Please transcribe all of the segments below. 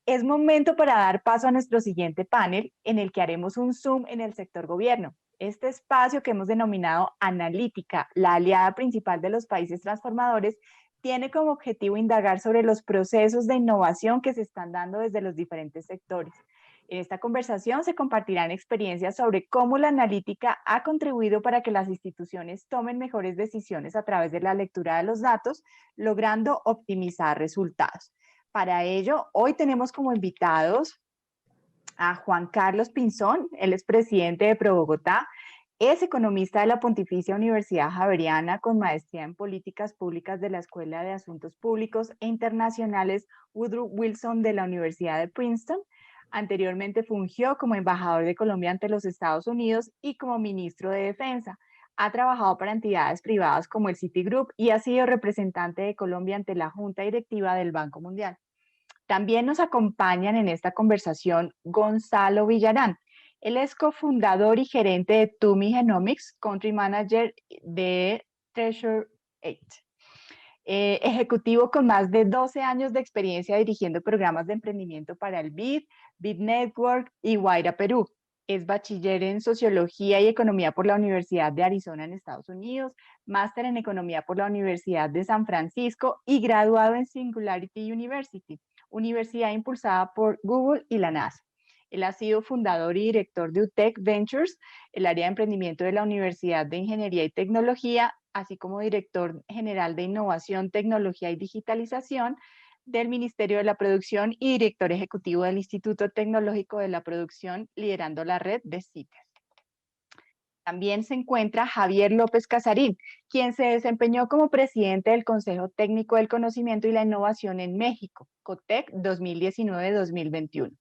Es momento para dar paso a nuestro siguiente panel, en el que haremos un zoom en el sector gobierno. Este espacio que hemos denominado Analítica, la aliada principal de los países transformadores, tiene como objetivo indagar sobre los procesos de innovación que se están dando desde los diferentes sectores. En esta conversación se compartirán experiencias sobre cómo la analítica ha contribuido para que las instituciones tomen mejores decisiones a través de la lectura de los datos, logrando optimizar resultados. Para ello, hoy tenemos como invitados a Juan Carlos Pinzón, él es presidente de ProBogotá, es economista de la Pontificia Universidad Javeriana con maestría en Políticas Públicas de la Escuela de Asuntos Públicos e Internacionales Woodrow Wilson de la Universidad de Princeton. Anteriormente fungió como embajador de Colombia ante los Estados Unidos y como ministro de Defensa. Ha trabajado para entidades privadas como el Citigroup y ha sido representante de Colombia ante la Junta Directiva del Banco Mundial. También nos acompañan en esta conversación Gonzalo Villarán. Él es cofundador y gerente de Tumi Genomics, country manager de Treasure 8. Ejecutivo con más de 12 años de experiencia dirigiendo programas de emprendimiento para el BID Network y Guaira Perú. Es bachiller en Sociología y Economía por la Universidad de Arizona en Estados Unidos, máster en Economía por la Universidad de San Francisco y graduado en Singularity University, universidad impulsada por Google y la NASA. Él ha sido fundador y director de UTEC Ventures, el área de emprendimiento de la Universidad de Ingeniería y Tecnología, así como director general de Innovación, Tecnología y Digitalización del Ministerio de la Producción y director ejecutivo del Instituto Tecnológico de la Producción, liderando la red de CITES. También se encuentra Javier López Casarín, quien se desempeñó como presidente del Consejo Técnico del Conocimiento y la Innovación en México, COTEC 2019-2021.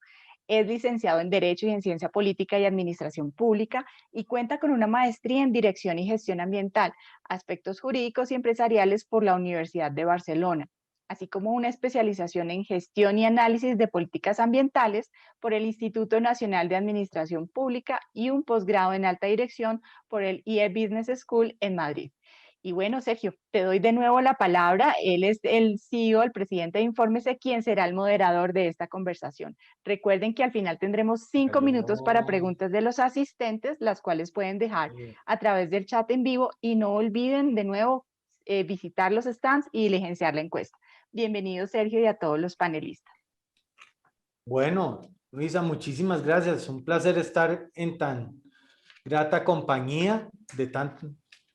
Es licenciado en Derecho y en Ciencia Política y Administración Pública y cuenta con una maestría en Dirección y Gestión Ambiental, Aspectos Jurídicos y Empresariales por la Universidad de Barcelona, así como una especialización en Gestión y Análisis de Políticas Ambientales por el Instituto Nacional de Administración Pública y un posgrado en Alta Dirección por el IE Business School en Madrid. Y bueno, Sergio, te doy de nuevo la palabra. Él es el CEO, el presidente de Infórmese, quien será el moderador de esta conversación. Recuerden que al final tendremos 5 minutos para preguntas de los asistentes, las cuales pueden dejar a través del chat en vivo. Y no olviden de nuevo visitar los stands y diligenciar la encuesta. Bienvenido, Sergio, y a todos los panelistas. Bueno, Luisa, muchísimas gracias. Un placer estar en tan grata compañía de tan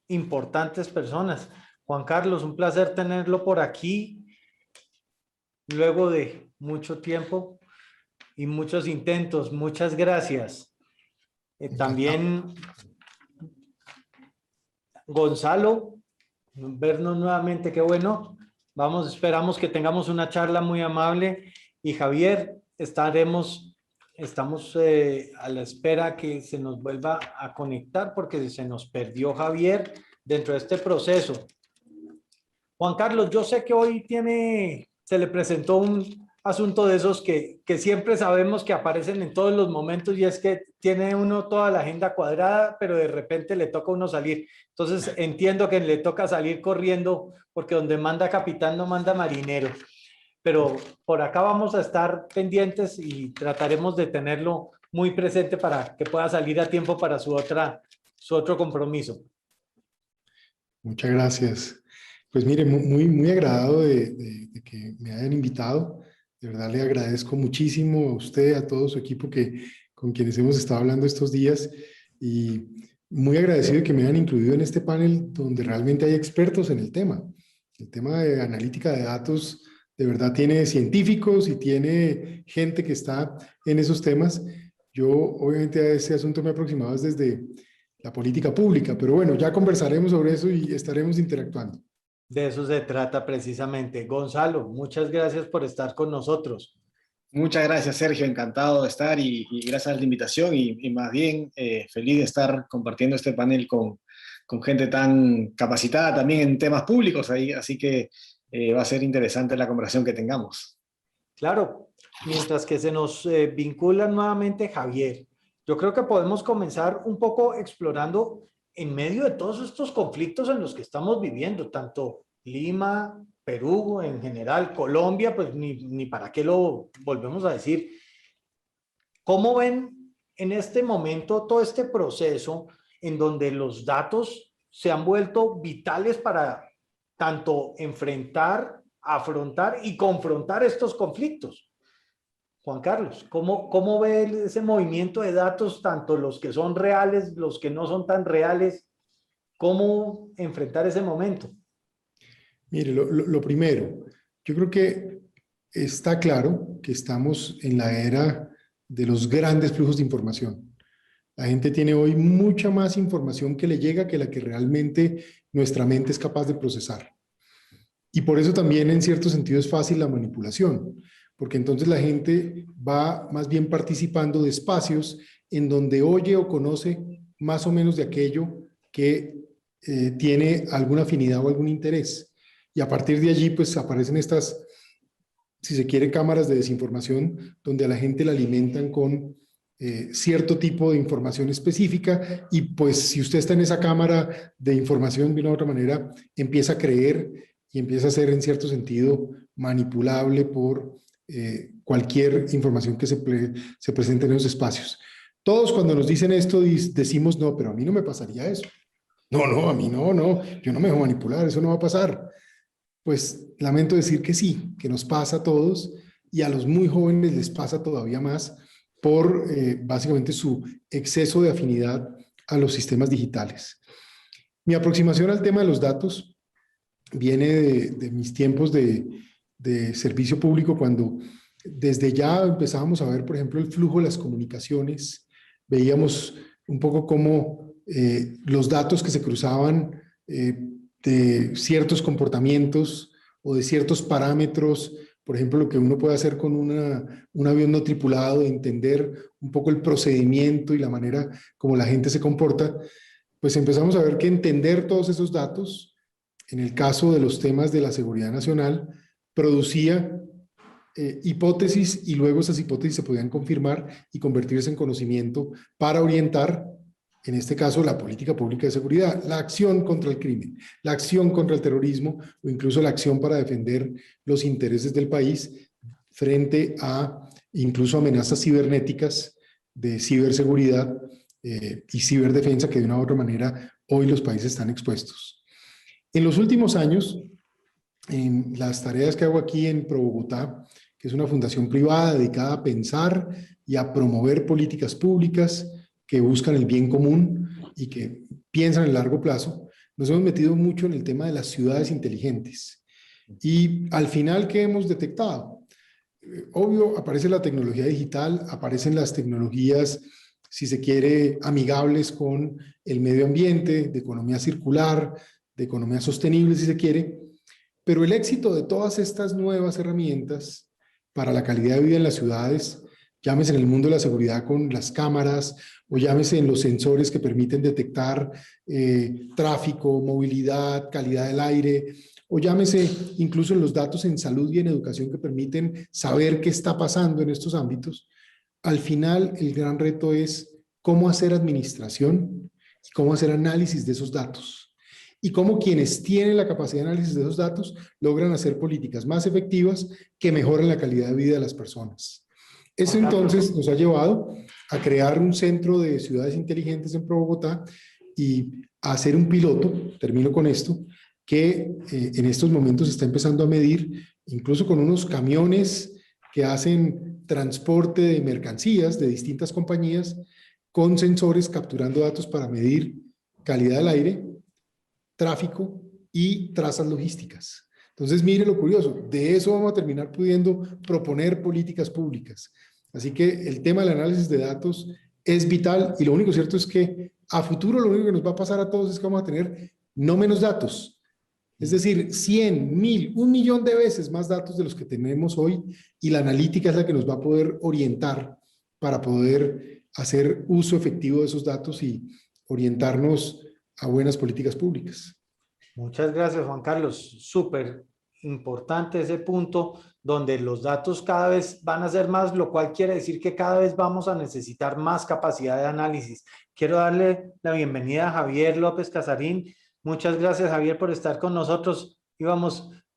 importantes personas. Juan Carlos, un placer tenerlo por aquí luego de mucho tiempo y muchos intentos. Muchas gracias. También Gonzalo, vernos nuevamente, qué bueno. Esperamos que tengamos una charla muy amable. Y Javier, estamos a la espera que se nos vuelva a conectar porque se nos perdió Javier dentro de este proceso. Juan Carlos, yo sé que hoy se le presentó un asunto de esos que siempre sabemos que aparecen en todos los momentos, y es que tiene uno toda la agenda cuadrada, pero de repente le toca a uno salir. Entonces entiendo que le toca salir corriendo porque donde manda capitán no manda marinero. Pero por acá vamos a estar pendientes y trataremos de tenerlo muy presente para que pueda salir a tiempo para su otro compromiso. Muchas gracias. Pues mire, muy agradado de que me hayan invitado. De verdad le agradezco muchísimo a usted, a todo su equipo con quienes hemos estado hablando estos días, y muy agradecido de que me hayan incluido en este panel donde realmente hay expertos en el tema. El tema de analítica de datos de verdad tiene científicos y tiene gente que está en esos temas. Yo obviamente a ese asunto me he aproximado desde la política pública, pero bueno, ya conversaremos sobre eso y estaremos interactuando. De eso se trata precisamente. Gonzalo, muchas gracias por estar con nosotros. Muchas gracias, Sergio. Encantado de estar y gracias a la invitación y más bien feliz de estar compartiendo este panel con gente tan capacitada también en temas públicos ahí, así que va a ser interesante la conversación que tengamos. Claro, mientras que se nos vincula nuevamente Javier, yo creo que podemos comenzar un poco explorando en medio de todos estos conflictos en los que estamos viviendo, tanto Lima, Perú en general, Colombia, pues ni para qué lo volvemos a decir. ¿Cómo ven en este momento todo este proceso en donde los datos se han vuelto vitales para tanto enfrentar, afrontar y confrontar estos conflictos? Juan Carlos, ¿cómo ve ese movimiento de datos, tanto los que son reales, los que no son tan reales? ¿Cómo enfrentar ese momento? Mire, lo primero, yo creo que está claro que estamos en la era de los grandes flujos de información. La gente tiene hoy mucha más información que le llega que la que realmente nuestra mente es capaz de procesar. Y por eso también en cierto sentido es fácil la manipulación, porque entonces la gente va más bien participando de espacios en donde oye o conoce más o menos de aquello que tiene alguna afinidad o algún interés. Y a partir de allí pues aparecen estas, si se quiere, cámaras de desinformación donde a la gente la alimentan con cierto tipo de información específica y pues si usted está en esa cámara de información de una u otra manera empieza a creer y empieza a ser en cierto sentido manipulable por cualquier información que se presente en esos espacios. Todos cuando nos dicen esto decimos no, pero a mí no me pasaría eso. No, a mí no, yo no me dejo manipular, eso no va a pasar. Pues lamento decir que sí, que nos pasa a todos y a los muy jóvenes les pasa todavía más por básicamente su exceso de afinidad a los sistemas digitales. Mi aproximación al tema de los datos viene de mis tiempos de servicio público, cuando desde ya empezábamos a ver, por ejemplo, el flujo de las comunicaciones, veíamos un poco cómo los datos que se cruzaban de ciertos comportamientos o de ciertos parámetros, por ejemplo, lo que uno puede hacer con un avión no tripulado, entender un poco el procedimiento y la manera como la gente se comporta, pues empezamos a ver que entender todos esos datos, en el caso de los temas de la seguridad nacional, producía hipótesis y luego esas hipótesis se podían confirmar y convertirse en conocimiento para orientar, en este caso, la política pública de seguridad, la acción contra el crimen, la acción contra el terrorismo o incluso la acción para defender los intereses del país frente a incluso amenazas cibernéticas de ciberseguridad y ciberdefensa que de una u otra manera hoy los países están expuestos. En los últimos años, en las tareas que hago aquí en ProBogotá, que es una fundación privada dedicada a pensar y a promover políticas públicas que buscan el bien común y que piensan en largo plazo, nos hemos metido mucho en el tema de las ciudades inteligentes. Y al final, ¿qué hemos detectado? Obvio, aparece la tecnología digital, aparecen las tecnologías, si se quiere, amigables con el medio ambiente, de economía circular, de economía sostenible, si se quiere, pero el éxito de todas estas nuevas herramientas para la calidad de vida en las ciudades, llámese en el mundo de la seguridad con las cámaras, o llámese en los sensores que permiten detectar tráfico, movilidad, calidad del aire, o llámese incluso en los datos en salud y en educación que permiten saber qué está pasando en estos ámbitos. Al final, el gran reto es cómo hacer administración y cómo hacer análisis de esos datos. Y cómo quienes tienen la capacidad de análisis de esos datos logran hacer políticas más efectivas que mejoren la calidad de vida de las personas. Eso entonces nos ha llevado a crear un centro de ciudades inteligentes en ProBogotá y a hacer un piloto, termino con esto, que en estos momentos está empezando a medir, incluso con unos camiones que hacen transporte de mercancías de distintas compañías, con sensores capturando datos para medir calidad del aire, tráfico y trazas logísticas. Entonces, mire lo curioso, de eso vamos a terminar pudiendo proponer políticas públicas. Así que el tema del análisis de datos es vital y lo único cierto es que a futuro lo único que nos va a pasar a todos es que vamos a tener no menos datos, es decir, 100, 1000, 1 millón de veces más datos de los que tenemos hoy y la analítica es la que nos va a poder orientar para poder hacer uso efectivo de esos datos y orientarnos a buenas políticas públicas. Muchas gracias, Juan Carlos. Súper importante ese punto donde los datos cada vez van a ser más, lo cual quiere decir que cada vez vamos a necesitar más capacidad de análisis. Quiero darle la bienvenida a Javier López Casarín. Muchas gracias, Javier, por estar con nosotros.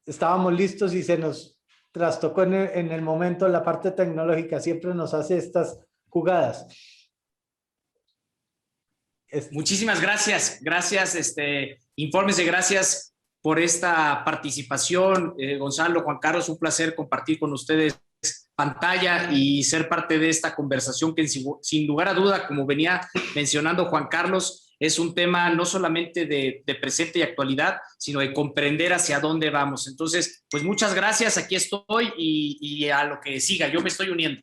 estábamos listos y se nos trastocó en el momento la parte tecnológica. Siempre nos hace estas jugadas. Muchísimas gracias. Gracias, infórmense, gracias por esta participación. Gonzalo, Juan Carlos, un placer compartir con ustedes pantalla y ser parte de esta conversación que sin lugar a duda, como venía mencionando Juan Carlos, es un tema no solamente de presente y actualidad, sino de comprender hacia dónde vamos. Entonces, pues muchas gracias, aquí estoy y a lo que siga, yo me estoy uniendo.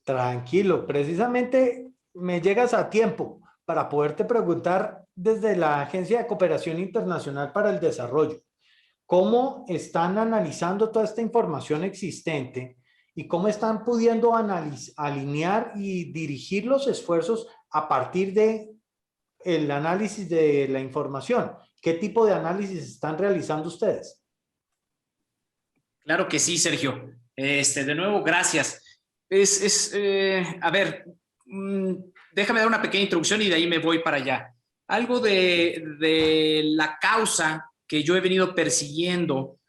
Tranquilo, precisamente me llegas a tiempo para poderte preguntar desde la Agencia de Cooperación Internacional para el Desarrollo, ¿cómo están analizando toda esta información existente y cómo están pudiendo alinear y dirigir los esfuerzos a partir de el análisis de la información? ¿Qué tipo de análisis están realizando ustedes? Claro que sí, Sergio. De nuevo, gracias. A ver, déjame dar una pequeña introducción y de ahí me voy para allá. Algo de la causa que yo he venido persiguiendo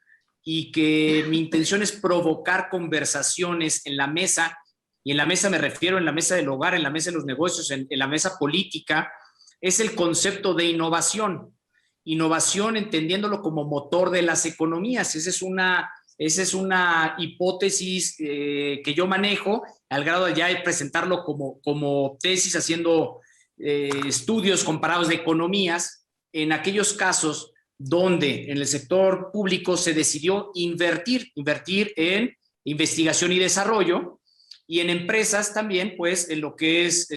y que mi intención es provocar conversaciones en la mesa, y en la mesa me refiero en la mesa del hogar, en la mesa de los negocios, en la mesa política, es el concepto de innovación. Innovación entendiéndolo como motor de las economías. Esa es una hipótesis que yo manejo al grado de ya presentarlo como tesis, haciendo estudios comparados de economías en aquellos casos donde en el sector público se decidió invertir en investigación y desarrollo, y en empresas también, pues, en lo que es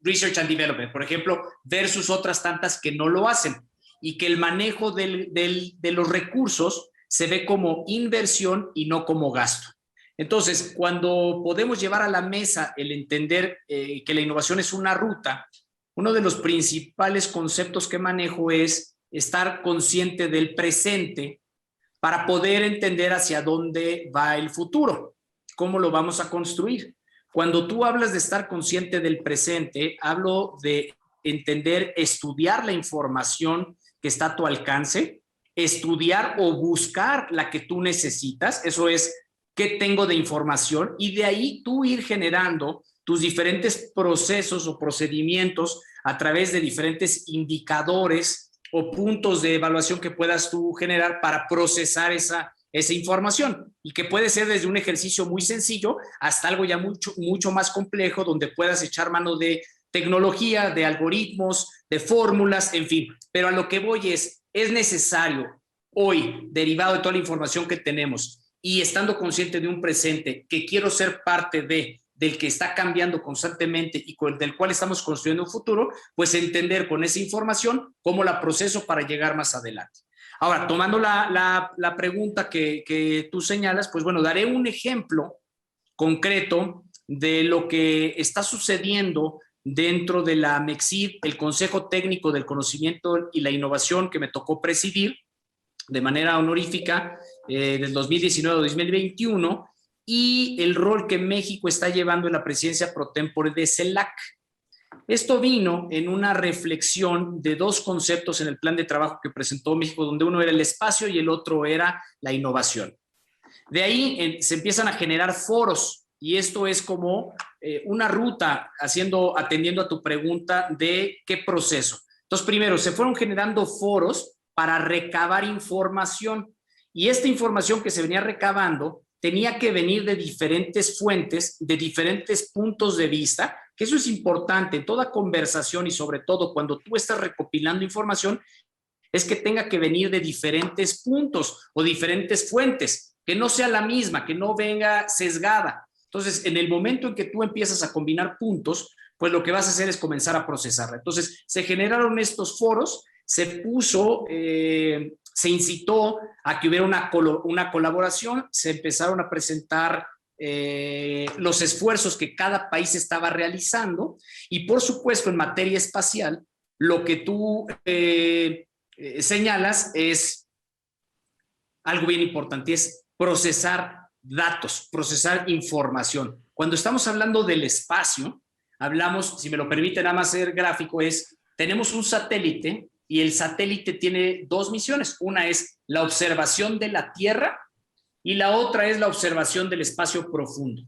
Research and Development, por ejemplo, versus otras tantas que no lo hacen, y que el manejo de los recursos se ve como inversión y no como gasto. Entonces, cuando podemos llevar a la mesa el entender que la innovación es una ruta, uno de los principales conceptos que manejo es estar consciente del presente para poder entender hacia dónde va el futuro, cómo lo vamos a construir. Cuando tú hablas de estar consciente del presente, hablo de entender, estudiar la información que está a tu alcance, estudiar o buscar la que tú necesitas, eso es, ¿qué tengo de información? Y de ahí tú ir generando tus diferentes procesos o procedimientos a través de diferentes indicadores o puntos de evaluación que puedas tú generar para procesar esa información, y que puede ser desde un ejercicio muy sencillo hasta algo ya mucho más complejo, donde puedas echar mano de tecnología, de algoritmos, de fórmulas, en fin. Pero a lo que voy es necesario hoy, derivado de toda la información que tenemos y estando consciente de un presente que quiero ser parte del que está cambiando constantemente y del cual estamos construyendo un futuro, pues entender con esa información cómo la proceso para llegar más adelante. Ahora, tomando la pregunta que tú señalas, pues bueno, daré un ejemplo concreto de lo que está sucediendo dentro de la MECSID, el Consejo Técnico del Conocimiento y la Innovación, que me tocó presidir de manera honorífica del 2019 a 2021, y el rol que México está llevando en la presidencia pro tempore de CELAC. Esto vino en una reflexión de dos conceptos en el plan de trabajo que presentó México, donde uno era el espacio y el otro era la innovación. De ahí se empiezan a generar foros, y esto es como una ruta atendiendo a tu pregunta de qué proceso. Entonces, primero, se fueron generando foros para recabar información, y esta información que se venía recabando tenía que venir de diferentes fuentes, de diferentes puntos de vista, que eso es importante en toda conversación, y sobre todo cuando tú estás recopilando información, es que tenga que venir de diferentes puntos o diferentes fuentes, que no sea la misma, que no venga sesgada. Entonces, en el momento en que tú empiezas a combinar puntos, pues lo que vas a hacer es comenzar a procesarla. Entonces, se generaron estos foros, se incitó a que hubiera una colaboración, se empezaron a presentar los esfuerzos que cada país estaba realizando, y por supuesto en materia espacial, lo que tú señalas es algo bien importante, es procesar datos, procesar información. Cuando estamos hablando del espacio, hablamos, si me lo permite nada más ser gráfico, tenemos un satélite y el satélite tiene dos misiones. Una es la observación de la Tierra y la otra es la observación del espacio profundo.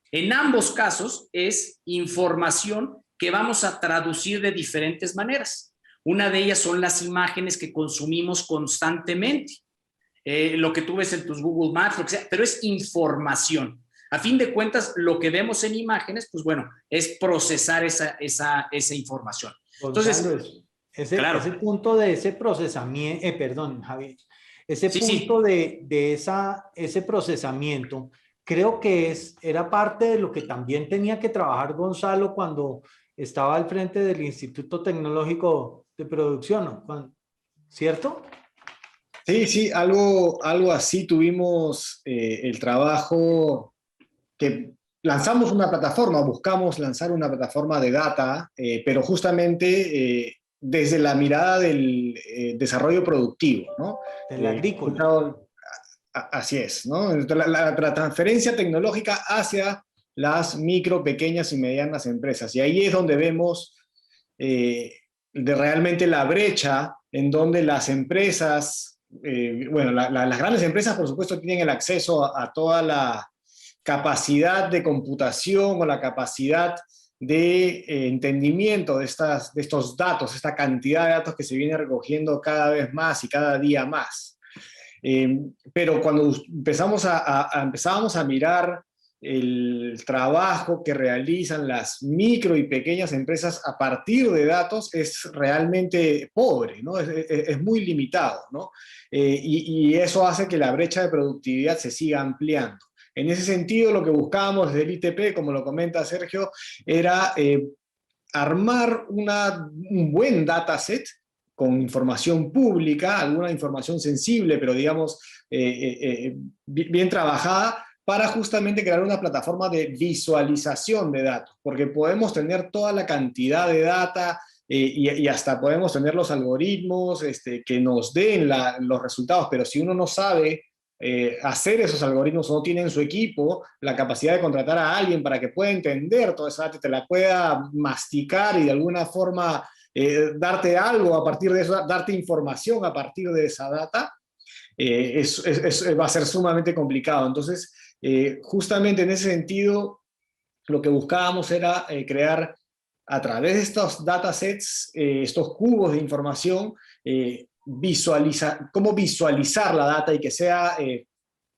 En ambos casos es información que vamos a traducir de diferentes maneras. Una de ellas son las imágenes que consumimos constantemente. Lo que tú ves en tus Google Maps, lo que sea, pero es información. A fin de cuentas, lo que vemos en imágenes, pues bueno, es procesar esa información. Entonces, Gonzalo, claro. ese punto de ese procesamiento, perdón, Javier, ese Sí, punto sí. de ese procesamiento, creo que era parte de lo que también tenía que trabajar Gonzalo cuando estaba al frente del Instituto Tecnológico de Producción, ¿no? ¿Cierto? Sí, sí, algo así tuvimos el trabajo que lanzamos una plataforma, buscamos lanzar una plataforma de data, pero justamente desde la mirada del desarrollo productivo, ¿no? Del agrícola. Así es, ¿no? La transferencia tecnológica hacia las micro, pequeñas y medianas empresas. Y ahí es donde vemos realmente la brecha en donde las empresas, bueno, las grandes empresas, por supuesto, tienen el acceso a toda la capacidad de computación o la capacidad de entendimiento de estos datos, esta cantidad de datos que se viene recogiendo cada vez más y cada día más. Pero cuando empezábamos a mirar el trabajo que realizan las micro y pequeñas empresas a partir de datos es realmente pobre, ¿no? Es muy limitado, ¿no? Y eso hace que la brecha de productividad se siga ampliando. En ese sentido, lo que buscábamos desde el ITP, como lo comenta Sergio, era armar un buen dataset con información pública, alguna información sensible, pero digamos bien trabajada, para justamente crear una plataforma de visualización de datos, porque podemos tener toda la cantidad de data y hasta podemos tener los algoritmos que nos den los resultados, pero si uno no sabe hacer esos algoritmos o no tiene en su equipo la capacidad de contratar a alguien para que pueda entender toda esa data, te la pueda masticar y de alguna forma darte algo a partir de eso, darte información a partir de esa data, va a ser sumamente complicado. Entonces, justamente en ese sentido, lo que buscábamos era crear a través de estos datasets, estos cubos de información, cómo visualizar la data y que sea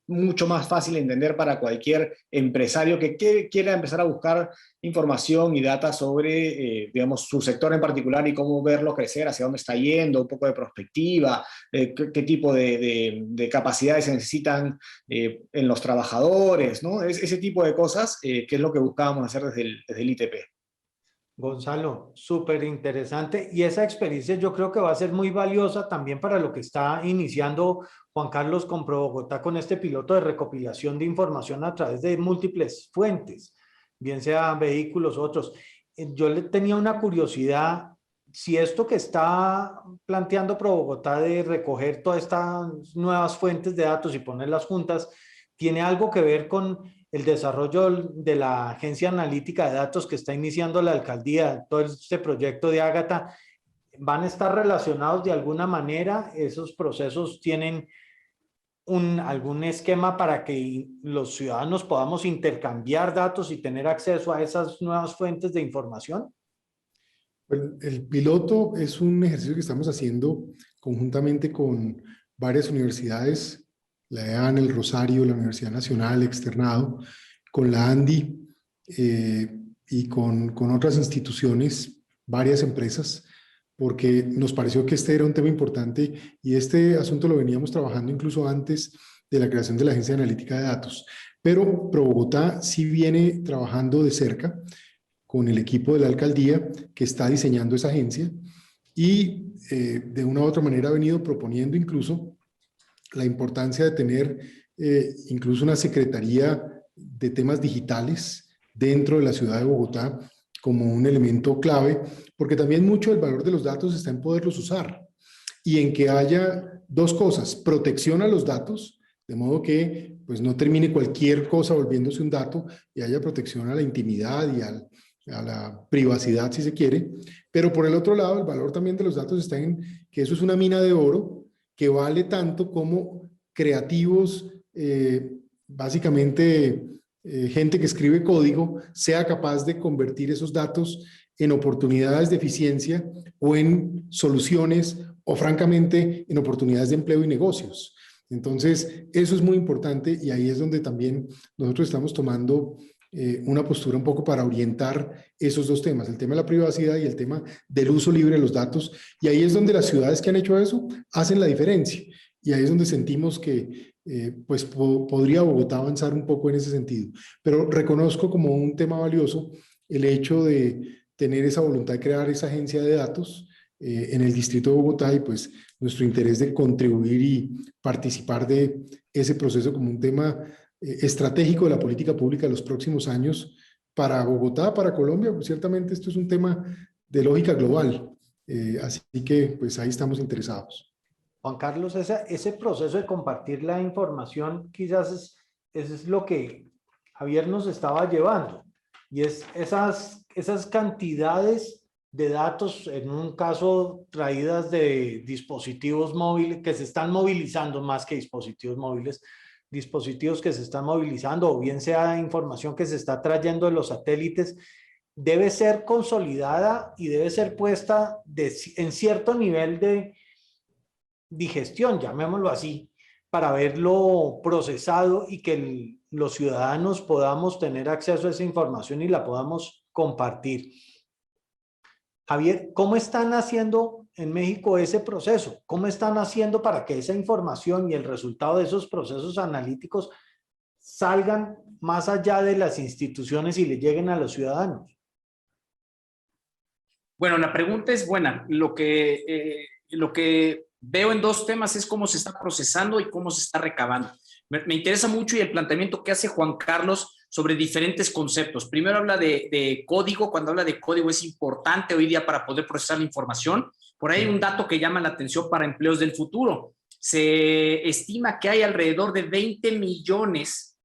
mucho más fácil de entender para cualquier empresario que quiera empezar a buscar información y data sobre, digamos, su sector en particular y cómo verlo crecer, hacia dónde está yendo, un poco de perspectiva, qué tipo de capacidades se necesitan en los trabajadores, ¿no? Ese tipo de cosas que es lo que buscábamos hacer desde el ITP. Gonzalo, súper interesante, y esa experiencia yo creo que va a ser muy valiosa también para lo que está iniciando Juan Carlos con ProBogotá, con este piloto de recopilación de información a través de múltiples fuentes, bien sea vehículos u otros. Yo le tenía una curiosidad, si esto que está planteando ProBogotá de recoger todas estas nuevas fuentes de datos y ponerlas juntas, tiene algo que ver con el desarrollo de la agencia analítica de datos que está iniciando la alcaldía, todo este proyecto de Ágata, ¿van a estar relacionados de alguna manera? ¿Esos procesos tienen algún esquema para que los ciudadanos podamos intercambiar datos y tener acceso a esas nuevas fuentes de información? Bueno, el piloto es un ejercicio que estamos haciendo conjuntamente con varias universidades, la EAN, el Rosario, la Universidad Nacional, Externado, con la ANDI y con otras instituciones, varias empresas, porque nos pareció que este era un tema importante y este asunto lo veníamos trabajando incluso antes de la creación de la Agencia Analítica de Datos. Pero ProBogotá sí viene trabajando de cerca con el equipo de la alcaldía que está diseñando esa agencia y de una u otra manera ha venido proponiendo incluso la importancia de tener incluso una secretaría de temas digitales dentro de la ciudad de Bogotá como un elemento clave, porque también mucho del valor de los datos está en poderlos usar y en que haya dos cosas: protección a los datos, de modo que pues, no termine cualquier cosa volviéndose un dato, y haya protección a la intimidad a la privacidad, si se quiere, pero por el otro lado, el valor también de los datos está en que eso es una mina de oro que vale tanto como creativos, básicamente gente que escribe código, sea capaz de convertir esos datos en oportunidades de eficiencia o en soluciones o francamente en oportunidades de empleo y negocios. Entonces, eso es muy importante y ahí es donde también nosotros estamos tomando una postura un poco para orientar esos dos temas, el tema de la privacidad y el tema del uso libre de los datos. Y ahí es donde las ciudades que han hecho eso hacen la diferencia. Y ahí es donde sentimos que pues podría Bogotá avanzar un poco en ese sentido. Pero reconozco como un tema valioso el hecho de tener esa voluntad de crear esa agencia de datos en el distrito de Bogotá y pues nuestro interés de contribuir y participar de ese proceso como un tema estratégico de la política pública de los próximos años para Bogotá, para Colombia. Pues ciertamente esto es un tema de lógica global, así que pues ahí estamos interesados. Juan Carlos, ese proceso de compartir la información quizás es lo que Javier nos estaba llevando, y es esas cantidades de datos, en un caso traídas de dispositivos móviles que se están movilizando más que dispositivos móviles, dispositivos que se están movilizando, o bien sea información que se está trayendo de los satélites, debe ser consolidada y debe ser puesta en cierto nivel de digestión, llamémoslo así, para verlo procesado y que los ciudadanos podamos tener acceso a esa información y la podamos compartir. Javier, ¿cómo están haciendo en México ese proceso? ¿Cómo están haciendo para que esa información y el resultado de esos procesos analíticos salgan más allá de las instituciones y le lleguen a los ciudadanos? Bueno, la pregunta es buena. Lo que veo en dos temas es cómo se está procesando y cómo se está recabando. Me interesa mucho y el planteamiento que hace Juan Carlos sobre diferentes conceptos. Primero habla de código. Cuando habla de código es importante hoy día para poder procesar la información. Por ahí hay un dato que llama la atención para empleos del futuro. Se estima que hay alrededor de 20 millones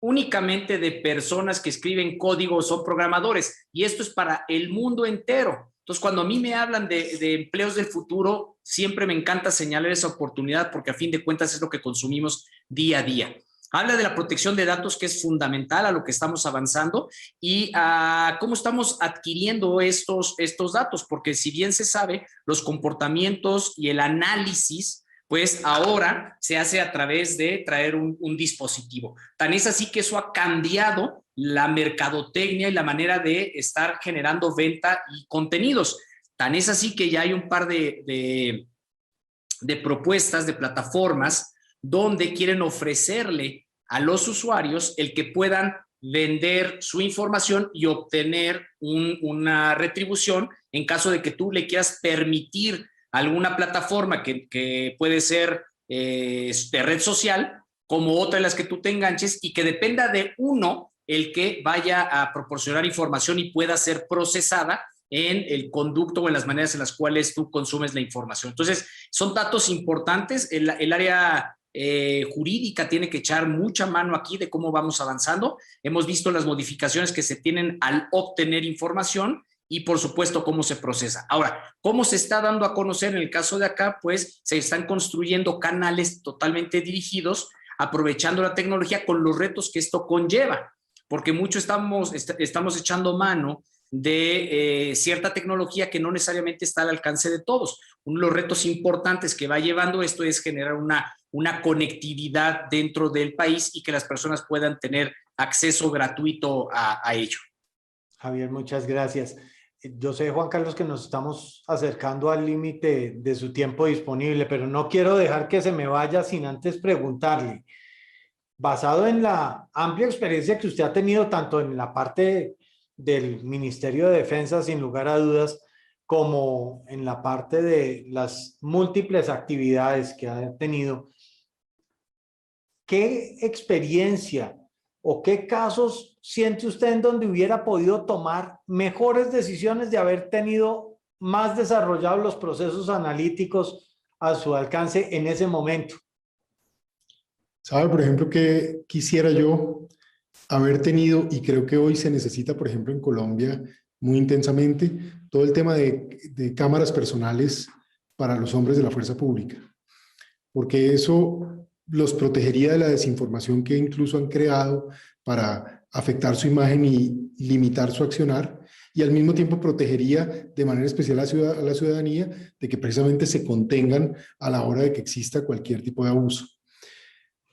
únicamente de personas que escriben código o son programadores, y esto es para el mundo entero. Entonces, cuando a mí me hablan de empleos del futuro, siempre me encanta señalar esa oportunidad porque a fin de cuentas es lo que consumimos día a día. Habla de la protección de datos, que es fundamental a lo que estamos avanzando, y a cómo estamos adquiriendo estos datos, porque si bien se sabe, los comportamientos y el análisis pues ahora se hace a través de traer un dispositivo. Tan es así que eso ha cambiado la mercadotecnia y la manera de estar generando venta y contenidos. Tan es así que ya hay un par de propuestas, de plataformas, donde quieren ofrecerle a los usuarios el que puedan vender su información y obtener una retribución en caso de que tú le quieras permitir alguna plataforma que puede ser de red social, como otra en las que tú te enganches, y que dependa de uno el que vaya a proporcionar información y pueda ser procesada en el conducto o en las maneras en las cuales tú consumes la información. Entonces, son datos importantes. El área jurídica tiene que echar mucha mano aquí de cómo vamos avanzando. Hemos visto las modificaciones que se tienen al obtener información, y por supuesto cómo se procesa. Ahora, ¿cómo se está dando a conocer en el caso de acá? Pues se están construyendo canales totalmente dirigidos, aprovechando la tecnología con los retos que esto conlleva, porque mucho estamos echando mano de cierta tecnología que no necesariamente está al alcance de todos. Uno de los retos importantes que va llevando esto es generar una conectividad dentro del país y que las personas puedan tener acceso gratuito a ello. Javier, muchas gracias. Yo sé, Juan Carlos, que nos estamos acercando al límite de su tiempo disponible, pero no quiero dejar que se me vaya sin antes preguntarle, basado en la amplia experiencia que usted ha tenido tanto en la parte del Ministerio de Defensa, sin lugar a dudas, como en la parte de las múltiples actividades que ha tenido, ¿qué experiencia o qué casos siente usted en donde hubiera podido tomar mejores decisiones de haber tenido más desarrollados los procesos analíticos a su alcance en ese momento? ¿Sabe, por ejemplo, qué quisiera yo haber tenido, y creo que hoy se necesita, por ejemplo, en Colombia, muy intensamente, todo el tema de cámaras personales para los hombres de la fuerza pública, porque eso los protegería de la desinformación que incluso han creado para afectar su imagen y limitar su accionar, y al mismo tiempo protegería de manera especial a la ciudadanía de que precisamente se contengan a la hora de que exista cualquier tipo de abuso.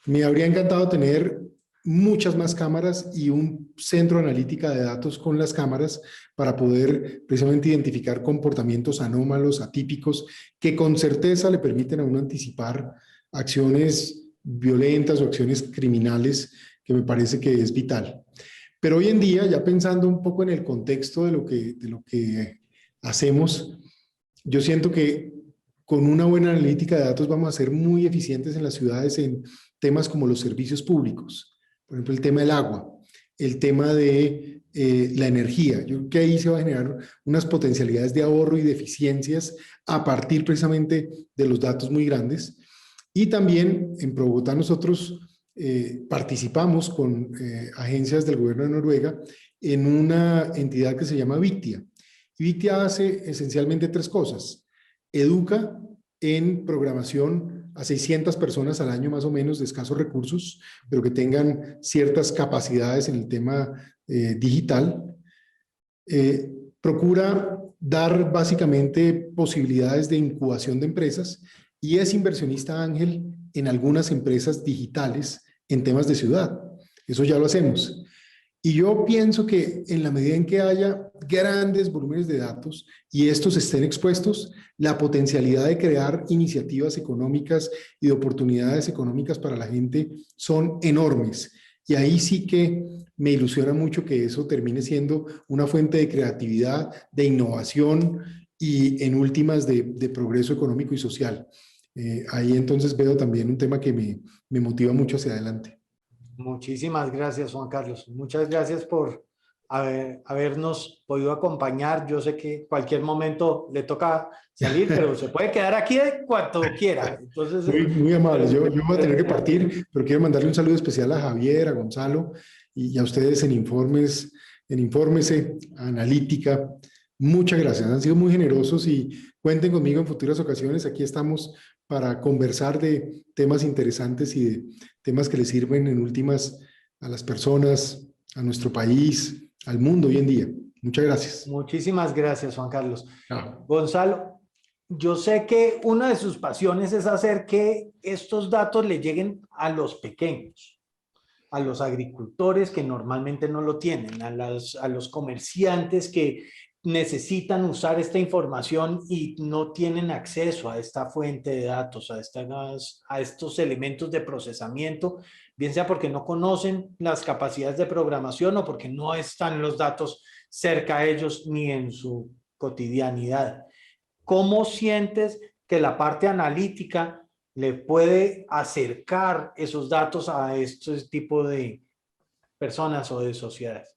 Me habría encantado tener muchas más cámaras y un centro analítica de datos con las cámaras para poder precisamente identificar comportamientos anómalos, atípicos, que con certeza le permiten a uno anticipar acciones violentas o acciones criminales, que me parece que es vital. Pero hoy en día, ya pensando un poco en el contexto de lo que hacemos, yo siento que con una buena analítica de datos vamos a ser muy eficientes en las ciudades en temas como los servicios públicos. Por ejemplo, el tema del agua, el tema de la energía. Yo creo que ahí se va a generar unas potencialidades de ahorro y de eficiencias a partir precisamente de los datos muy grandes. Y también en Bogotá nosotros participamos con agencias del gobierno de Noruega en una entidad que se llama Victia. Y Victia hace esencialmente tres cosas. Educa en programación a 600 personas al año más o menos de escasos recursos, pero que tengan ciertas capacidades en el tema digital. Procura dar básicamente posibilidades de incubación de empresas y es inversionista ángel en algunas empresas digitales en temas de ciudad. Eso ya lo hacemos. Y yo pienso que en la medida en que haya grandes volúmenes de datos y estos estén expuestos, la potencialidad de crear iniciativas económicas y de oportunidades económicas para la gente son enormes. Y ahí sí que me ilusiona mucho que eso termine siendo una fuente de creatividad, de innovación y en últimas de progreso económico y social. Ahí entonces veo también un tema que me motiva mucho hacia adelante. Muchísimas gracias, Juan Carlos. Muchas gracias por habernos podido acompañar. Yo sé que en cualquier momento le toca salir, pero se puede quedar aquí cuanto quiera. Entonces, muy amable. Yo voy a tener que partir, pero quiero mandarle un saludo especial a Javier, a Gonzalo y a ustedes en Infórmese, a Analítica. Muchas gracias. Han sido muy generosos y cuenten conmigo en futuras ocasiones. Aquí estamos para conversar de temas interesantes y de temas que les sirven en últimas a las personas, a nuestro país, al mundo hoy en día. Muchas gracias. Muchísimas gracias, Juan Carlos. Chao. Gonzalo, yo sé que una de sus pasiones es hacer que estos datos le lleguen a los pequeños, a los agricultores que normalmente no lo tienen, a los comerciantes que necesitan usar esta información y no tienen acceso a esta fuente de datos, a estos elementos de procesamiento, bien sea porque no conocen las capacidades de programación o porque no están los datos cerca a ellos ni en su cotidianidad. ¿Cómo sientes que la parte analítica le puede acercar esos datos a este tipo de personas o de sociedades?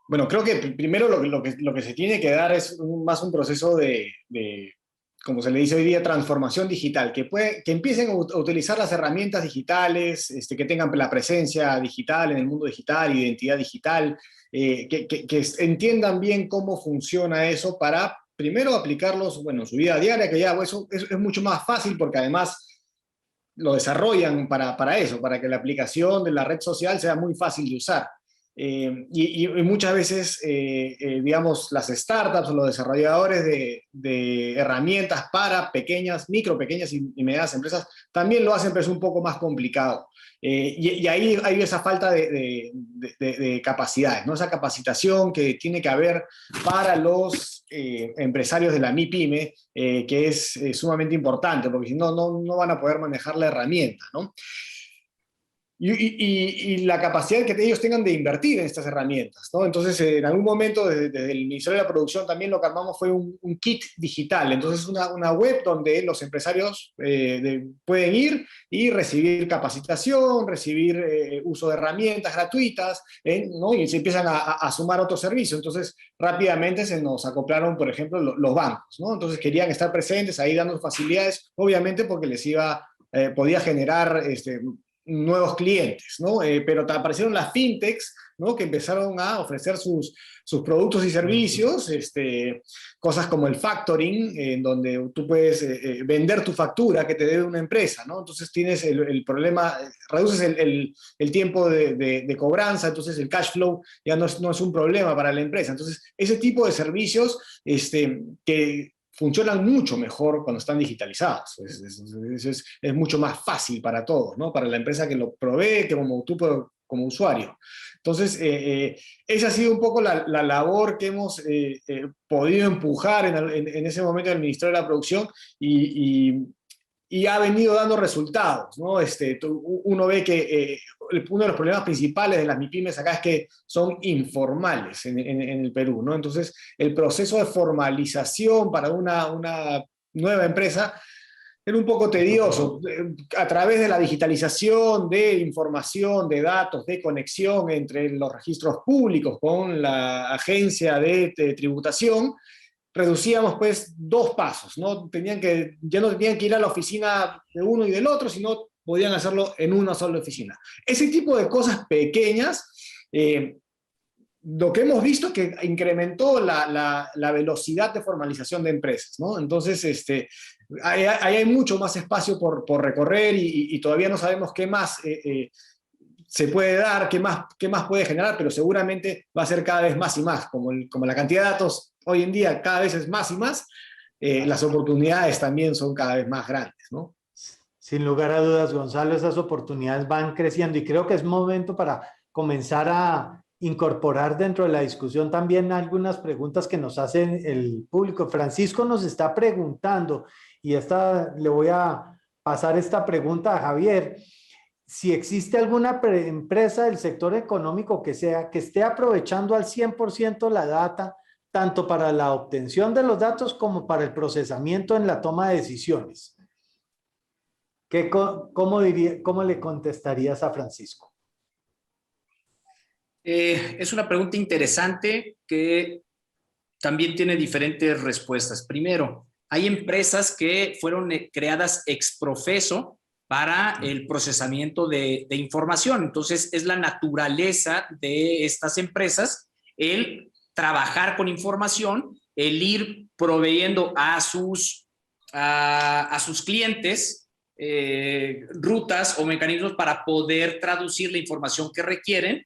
Bueno, creo que primero lo que se tiene que dar es más un proceso de, como se le dice hoy día, transformación digital, que empiecen a utilizar las herramientas digitales, que tengan la presencia digital en el mundo digital, identidad digital, que entiendan bien cómo funciona eso para primero aplicarlos, bueno, en su vida diaria, que ya eso es mucho más fácil porque además lo desarrollan para eso, para que la aplicación de la red social sea muy fácil de usar. Y muchas veces, digamos, las startups o los desarrolladores de herramientas para micro, pequeñas y medianas empresas también lo hacen, pero es un poco más complicado. Y ahí hay esa falta de capacidades, ¿no? Esa capacitación que tiene que haber para los empresarios de la MIPYME, que es sumamente importante, porque si no, no van a poder manejar la herramienta, ¿no? Y la capacidad que ellos tengan de invertir en estas herramientas, ¿no? Entonces, en algún momento, desde el Ministerio de la Producción, también lo que armamos fue un kit digital. Entonces, una web donde los empresarios pueden ir y recibir capacitación, recibir uso de herramientas gratuitas, ¿no? Y se empiezan a sumar otros servicios. Entonces, rápidamente se nos acoplaron, por ejemplo, los bancos, ¿no? Entonces, querían estar presentes ahí dando facilidades, obviamente porque les podía generar nuevos clientes, ¿no? Pero aparecieron las fintechs, ¿no? Que empezaron a ofrecer sus productos y servicios, cosas como el factoring, en donde tú puedes vender tu factura que te debe una empresa, ¿no? Entonces tienes el problema, reduces el tiempo de cobranza, entonces el cash flow ya no es un problema para la empresa. Entonces, ese tipo de servicios que funcionan mucho mejor cuando están digitalizados. Es mucho más fácil para todos, ¿no? Para la empresa que lo provee, que como tú como usuario. Entonces, esa ha sido un poco la labor que hemos podido empujar en ese momento del Ministerio de la Producción y ha venido dando resultados, ¿no? Uno ve que uno de los problemas principales de las MIPYMES acá es que son informales en el Perú, ¿no? Entonces, el proceso de formalización para una nueva empresa era un poco tedioso. A través de la digitalización de información, de datos, de conexión entre los registros públicos con la agencia de tributación, reducíamos pues 2 pasos, ¿no? Ya no tenían que ir a la oficina de uno y del otro, sino podían hacerlo en una sola oficina. Ese tipo de cosas pequeñas, lo que hemos visto es que incrementó la velocidad de formalización de empresas, ¿no? Entonces, ahí hay mucho más espacio por recorrer y todavía no sabemos qué más se puede dar, qué más puede generar, pero seguramente va a ser cada vez más y más. Como la cantidad de datos hoy en día cada vez es más y más, las oportunidades también son cada vez más grandes, ¿no? Sin lugar a dudas, Gonzalo, esas oportunidades van creciendo y creo que es momento para comenzar a incorporar dentro de la discusión también algunas preguntas que nos hace el público. Francisco nos está preguntando, y le voy a pasar esta pregunta a Javier, si existe alguna empresa del sector económico que esté aprovechando al 100% la data, tanto para la obtención de los datos como para el procesamiento en la toma de decisiones. ¿Cómo le contestarías a Francisco? Es una pregunta interesante que también tiene diferentes respuestas. Primero, hay empresas que fueron creadas ex profeso para el procesamiento de información. Entonces, es la naturaleza de estas empresas el trabajar con información, el ir proveyendo a sus clientes rutas o mecanismos para poder traducir la información que requieren,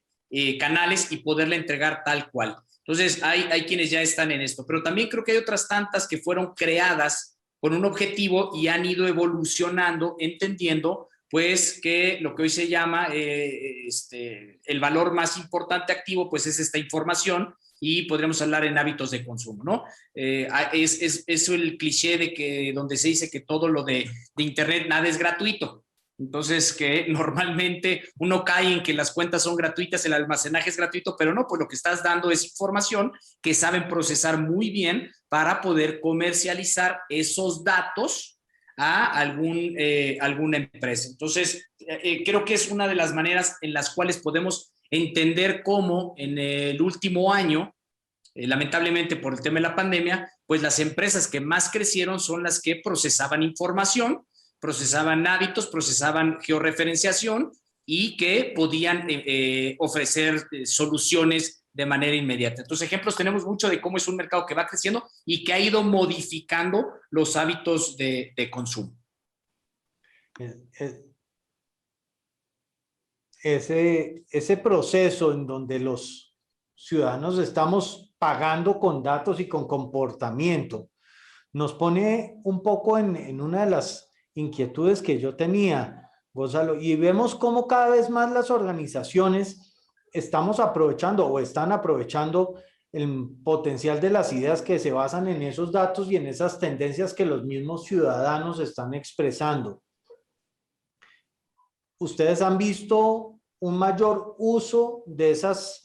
canales, y poderla entregar tal cual. Entonces, hay quienes ya están en esto, pero también creo que hay otras tantas que fueron creadas con un objetivo y han ido evolucionando, entendiendo pues que lo que hoy se llama el valor más importante activo pues es esta información, y podríamos hablar en hábitos de consumo, ¿no? Es el cliché de que donde se dice que todo lo de internet, nada es gratuito. Entonces, que normalmente uno cae en que las cuentas son gratuitas, el almacenaje es gratuito, pero no, pues lo que estás dando es información que saben procesar muy bien para poder comercializar esos datos a alguna empresa. Entonces, creo que es una de las maneras en las cuales podemos entender cómo en el último año, lamentablemente por el tema de la pandemia, pues las empresas que más crecieron son las que procesaban información, procesaban hábitos, procesaban georreferenciación y que podían ofrecer soluciones de manera inmediata. Entonces, ejemplos tenemos mucho de cómo es un mercado que va creciendo y que ha ido modificando los hábitos de consumo. Ese proceso en donde los ciudadanos estamos pagando con datos y con comportamiento nos pone un poco en una de las inquietudes que yo tenía, Gonzalo, y vemos cómo cada vez más las organizaciones estamos aprovechando o están aprovechando el potencial de las ideas que se basan en esos datos y en esas tendencias que los mismos ciudadanos están expresando. ¿Ustedes han visto un mayor uso de esas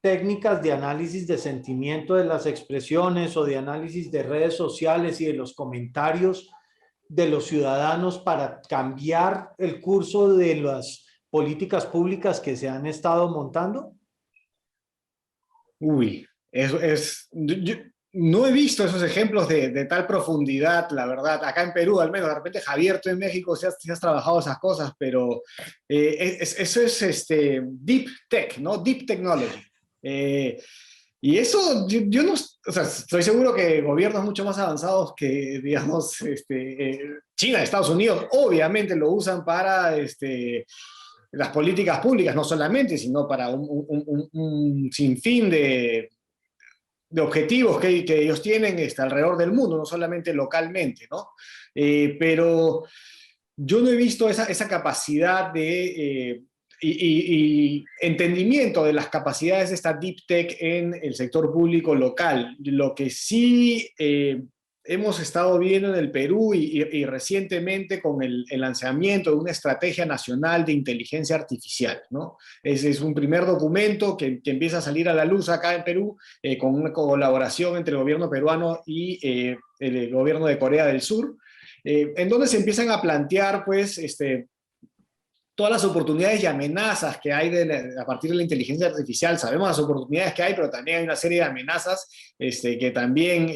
técnicas de análisis de sentimiento de las expresiones o de análisis de redes sociales y de los comentarios de los ciudadanos para cambiar el curso de las políticas públicas que se han estado montando? Uy, No he visto esos ejemplos de tal profundidad, la verdad, acá en Perú al menos. De repente, Javier, tú en México sí has trabajado esas cosas, pero eso es deep tech, ¿no? Deep technology. Y eso, yo no, o sea, estoy seguro que gobiernos mucho más avanzados que, digamos, China, Estados Unidos, obviamente lo usan para las políticas públicas, no solamente, sino para un sinfín de objetivos que ellos tienen alrededor del mundo, no solamente localmente, ¿no? Pero yo no he visto esa capacidad y entendimiento de las capacidades de esta deep tech en el sector público local. Lo que sí hemos estado viendo en el Perú y recientemente con el lanzamiento de una estrategia nacional de inteligencia artificial, ¿no? Ese es un primer documento que empieza a salir a la luz acá en Perú con una colaboración entre el gobierno peruano y el gobierno de Corea del Sur, en donde se empiezan a plantear, pues, todas las oportunidades y amenazas que hay a partir de la inteligencia artificial. Sabemos las oportunidades que hay, pero también hay una serie de amenazas que también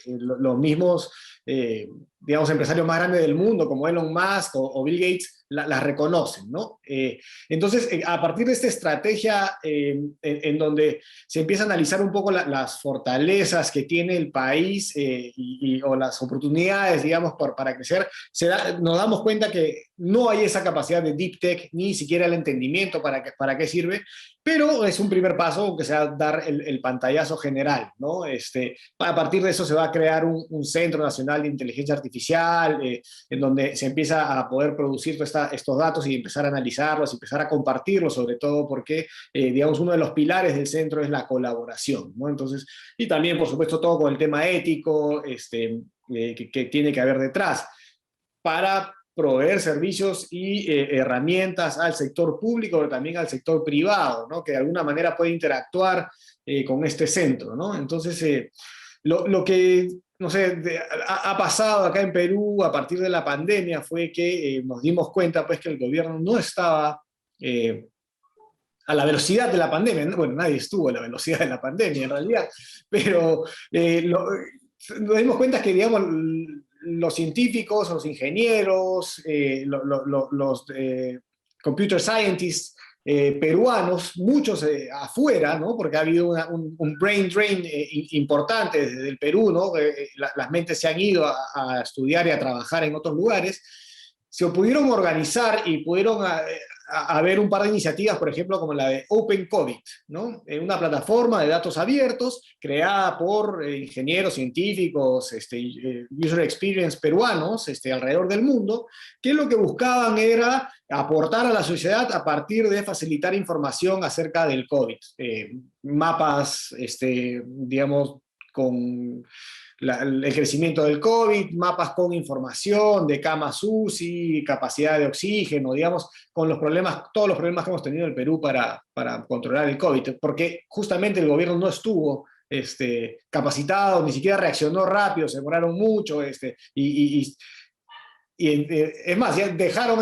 los mismos, digamos, empresarios más grandes del mundo, como Elon Musk o Bill Gates, las reconocen, ¿no? Entonces, a partir de esta estrategia en donde se empieza a analizar un poco las fortalezas que tiene el país o las oportunidades, digamos, para crecer, nos damos cuenta que no hay esa capacidad de deep tech, ni siquiera el entendimiento para qué sirve, pero es un primer paso, aunque sea dar el pantallazo general, ¿no? A partir de eso se va a crear un Centro Nacional de Inteligencia Artificial, en donde se empieza a poder producir estos datos y empezar a analizarlos, empezar a compartirlos, sobre todo porque, digamos, uno de los pilares del centro es la colaboración, ¿no? Entonces, y también, por supuesto, todo con el tema ético que tiene que haber detrás, para proveer servicios y herramientas al sector público, pero también al sector privado, ¿no? Que de alguna manera puede interactuar con este centro, ¿no? Entonces, lo que, no sé, ha pasado acá en Perú a partir de la pandemia fue que nos dimos cuenta, pues, que el gobierno no estaba a la velocidad de la pandemia. Bueno, nadie estuvo a la velocidad de la pandemia en realidad, pero nos dimos cuenta que, digamos, los científicos, los ingenieros, los computer scientists peruanos, muchos afuera, ¿no? Porque ha habido un brain drain importante desde el Perú, ¿no? Las mentes se han ido a estudiar y a trabajar en otros lugares, se pudieron organizar y pudieron haber un par de iniciativas, por ejemplo, como la de Open COVID, ¿no? Una plataforma de datos abiertos creada por ingenieros, científicos, user experience peruanos alrededor del mundo, que lo que buscaban era aportar a la sociedad a partir de facilitar información acerca del COVID. Mapas, digamos, con el crecimiento del COVID, mapas con información de camas UCI, capacidad de oxígeno, digamos, con todos los problemas que hemos tenido en el Perú para controlar el COVID, porque justamente el gobierno no estuvo capacitado, ni siquiera reaccionó rápido, se demoraron mucho, es más, ya dejaron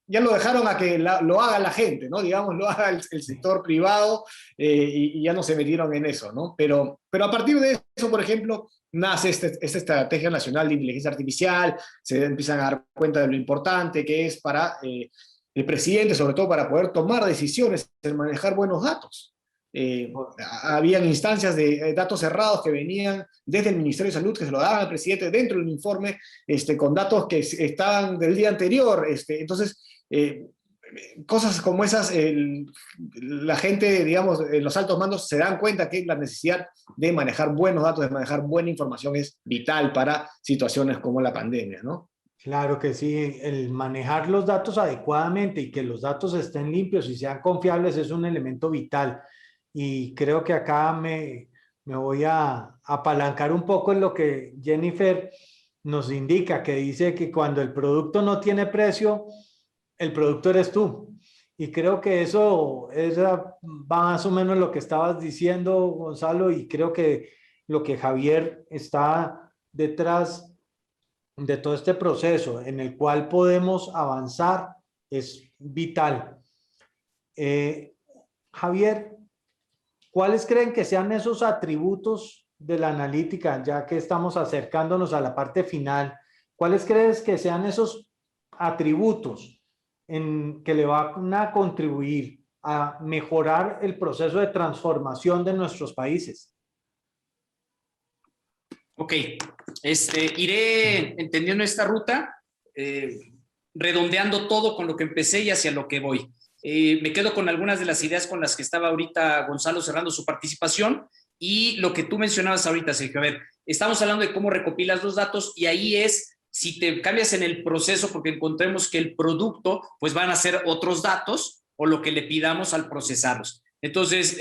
ya lo dejaron a que lo haga la gente, ¿no? Digamos, lo haga el sector privado y ya no se metieron en eso, ¿no? Pero a partir de eso, por ejemplo, nace esta Estrategia Nacional de Inteligencia Artificial, se empiezan a dar cuenta de lo importante que es para el presidente, sobre todo para poder tomar decisiones, en manejar buenos datos. Habían instancias de datos cerrados que venían desde el Ministerio de Salud, que se lo daban al presidente dentro de un informe con datos que estaban del día anterior. Entonces, cosas como esas, la gente, digamos, los altos mandos se dan cuenta que la necesidad de manejar buenos datos, de manejar buena información es vital para situaciones como la pandemia, ¿no? Claro que sí, el manejar los datos adecuadamente y que los datos estén limpios y sean confiables es un elemento vital. Y creo que acá me voy a apalancar un poco en lo que Jennifer nos indica, que dice que cuando el producto no tiene precio, el producto eres tú. Y creo que eso va más o menos lo que estabas diciendo, Gonzalo, y creo que lo que Javier está detrás de todo este proceso en el cual podemos avanzar es vital. Javier, ¿cuáles creen que sean esos atributos de la analítica, ya que estamos acercándonos a la parte final, ¿cuáles crees que sean esos atributos que le van a contribuir a mejorar el proceso de transformación de nuestros países? Ok, iré entendiendo esta ruta, redondeando todo con lo que empecé y hacia lo que voy. Me quedo con algunas de las ideas con las que estaba ahorita Gonzalo cerrando su participación y lo que tú mencionabas ahorita, Sergio. A ver, estamos hablando de cómo recopilas los datos y ahí es, si te cambias en el proceso porque encontremos que el producto, pues van a ser otros datos o lo que le pidamos al procesarlos. Entonces,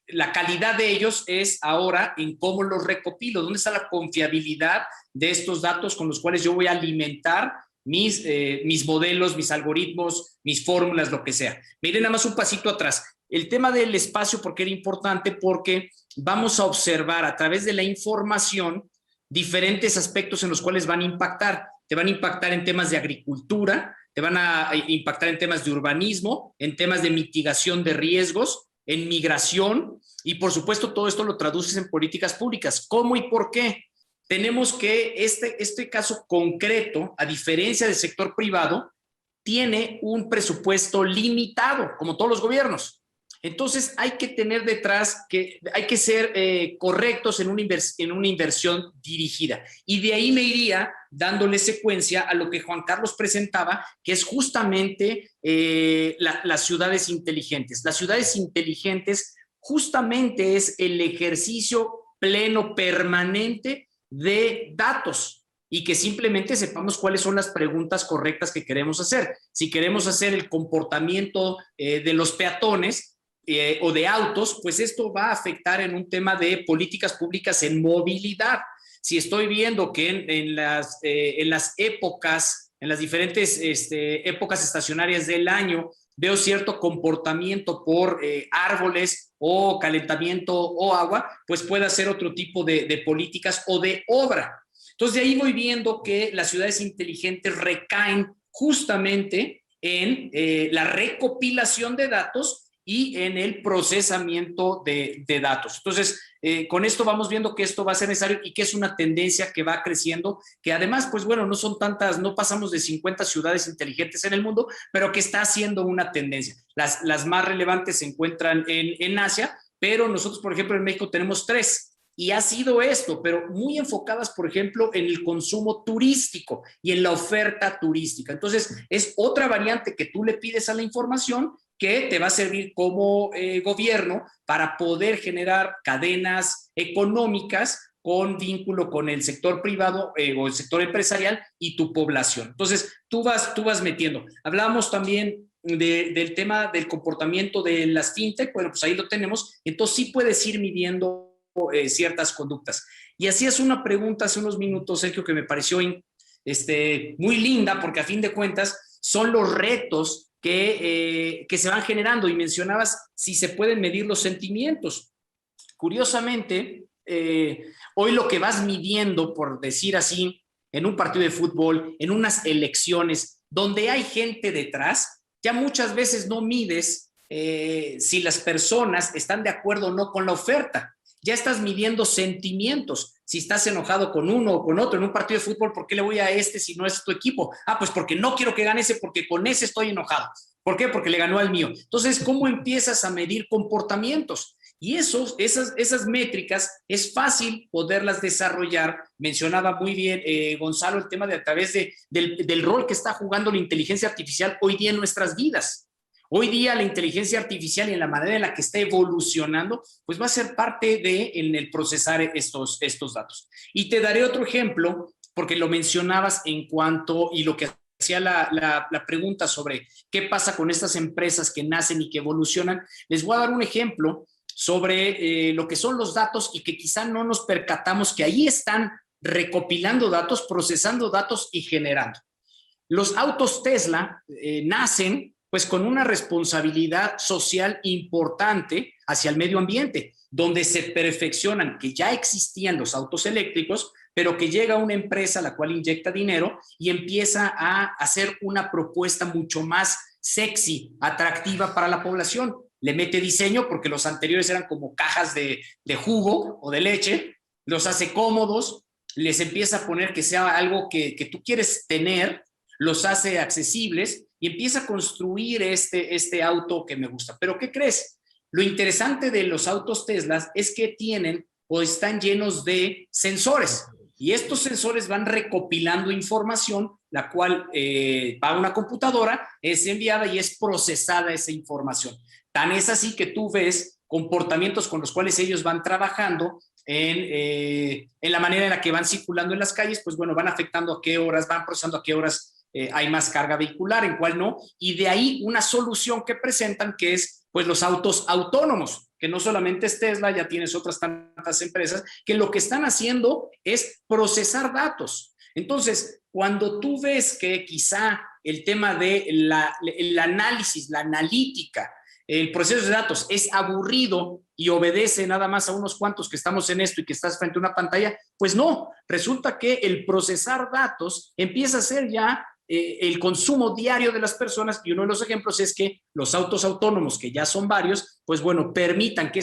la calidad de ellos es ahora en cómo los recopilo, dónde está la confiabilidad de estos datos con los cuales yo voy a alimentar mis modelos, mis algoritmos, mis fórmulas, lo que sea. Miren nada más un pasito atrás. El tema del espacio, ¿por qué era importante? Porque vamos a observar a través de la información diferentes aspectos en los cuales van a impactar. Te van a impactar en temas de agricultura, te van a impactar en temas de urbanismo, en temas de mitigación de riesgos, en migración y por supuesto todo esto lo traduces en políticas públicas. ¿Cómo y por qué? Tenemos que este caso concreto, a diferencia del sector privado, tiene un presupuesto limitado, como todos los gobiernos. Entonces hay que tener detrás, hay que ser correctos en una inversión dirigida. Y de ahí me iría dándole secuencia a lo que Juan Carlos presentaba, que es justamente las ciudades inteligentes. Las ciudades inteligentes justamente es el ejercicio pleno, permanente de datos y que simplemente sepamos cuáles son las preguntas correctas que queremos hacer. Si queremos hacer el comportamiento de los peatones, o de autos, pues esto va a afectar en un tema de políticas públicas en movilidad. Si estoy viendo que en las épocas, en las diferentes épocas estacionarias del año, veo cierto comportamiento por árboles o calentamiento o agua, pues puede hacer otro tipo de políticas o de obra. Entonces de ahí voy viendo que las ciudades inteligentes recaen justamente en la recopilación de datos y en el procesamiento de datos. Entonces, con esto vamos viendo que esto va a ser necesario y que es una tendencia que va creciendo, que además, pues bueno, no son tantas, no pasamos de 50 ciudades inteligentes en el mundo, pero que está siendo una tendencia. Las más relevantes se encuentran en Asia, pero nosotros, por ejemplo, en México tenemos 3. Y ha sido esto, pero muy enfocadas, por ejemplo, en el consumo turístico y en la oferta turística. Entonces, es otra variante que tú le pides a la información que te va a servir como gobierno para poder generar cadenas económicas con vínculo con el sector privado o el sector empresarial y tu población. Entonces, tú vas metiendo. Hablamos también del tema del comportamiento de las fintech. Bueno, pues ahí lo tenemos. Entonces, sí puedes ir midiendo ciertas conductas. Y hacías una pregunta hace unos minutos, Sergio, que me pareció muy linda, porque a fin de cuentas son los retos que se van generando y mencionabas si se pueden medir los sentimientos. Curiosamente, hoy lo que vas midiendo, por decir así, en un partido de fútbol, en unas elecciones, donde hay gente detrás, ya muchas veces no mides si las personas están de acuerdo o no con la oferta. Ya estás midiendo sentimientos. Si estás enojado con uno o con otro en un partido de fútbol, ¿por qué le voy a si no es tu equipo? Pues porque no quiero que gane ese, porque con ese estoy enojado. ¿Por qué? Porque le ganó al mío. Entonces, ¿cómo empiezas a medir comportamientos? Y esas métricas es fácil poderlas desarrollar. Mencionaba muy bien Gonzalo el tema de a través del rol que está jugando la inteligencia artificial hoy día en nuestras vidas. Hoy día la inteligencia artificial y en la manera en la que está evolucionando, pues va a ser parte en el procesar estos datos. Y te daré otro ejemplo, porque lo mencionabas en cuanto, y lo que hacía la pregunta sobre qué pasa con estas empresas que nacen y que evolucionan. Les voy a dar un ejemplo sobre lo que son los datos y que quizá no nos percatamos que ahí están recopilando datos, procesando datos y generando. Los autos Tesla nacen pues con una responsabilidad social importante hacia el medio ambiente, donde se perfeccionan, que ya existían los autos eléctricos, pero que llega una empresa a la cual inyecta dinero y empieza a hacer una propuesta mucho más sexy, atractiva para la población. le mete diseño, porque los anteriores eran como cajas de jugo o de leche, los hace cómodos, les empieza a poner que sea algo que tú quieres tener, los hace accesibles y empieza a construir este auto que me gusta. Pero ¿qué crees? Lo interesante de los autos Tesla es que tienen o están llenos de sensores, y estos sensores van recopilando información, la cual va a una computadora, es enviada y es procesada esa información. Tan es así que tú ves comportamientos con los cuales ellos van trabajando en la manera en la que van circulando en las calles, pues bueno, van afectando a qué horas, van procesando a qué horas hay más carga vehicular, en cuál no, y de ahí una solución que presentan que es pues los autos autónomos, que no solamente es Tesla, ya tienes otras tantas empresas que lo que están haciendo es procesar datos. Entonces, cuando tú ves que quizá el tema de el análisis, la analítica, el proceso de datos es aburrido y obedece nada más a unos cuantos que estamos en esto y que estás frente a una pantalla, pues no, resulta que el procesar datos empieza a ser ya el consumo diario de las personas, y uno de los ejemplos es que los autos autónomos, que ya son varios, pues bueno, permitan que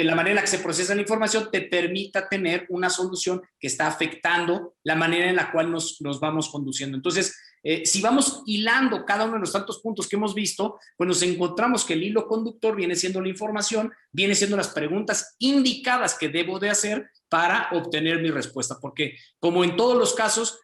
la manera en la que se procesa la información te permita tener una solución que está afectando la manera en la cual nos vamos conduciendo. Entonces, si vamos hilando cada uno de los tantos puntos que hemos visto, pues nos encontramos que el hilo conductor viene siendo la información, viene siendo las preguntas indicadas que debo de hacer para obtener mi respuesta, porque como en todos los casos,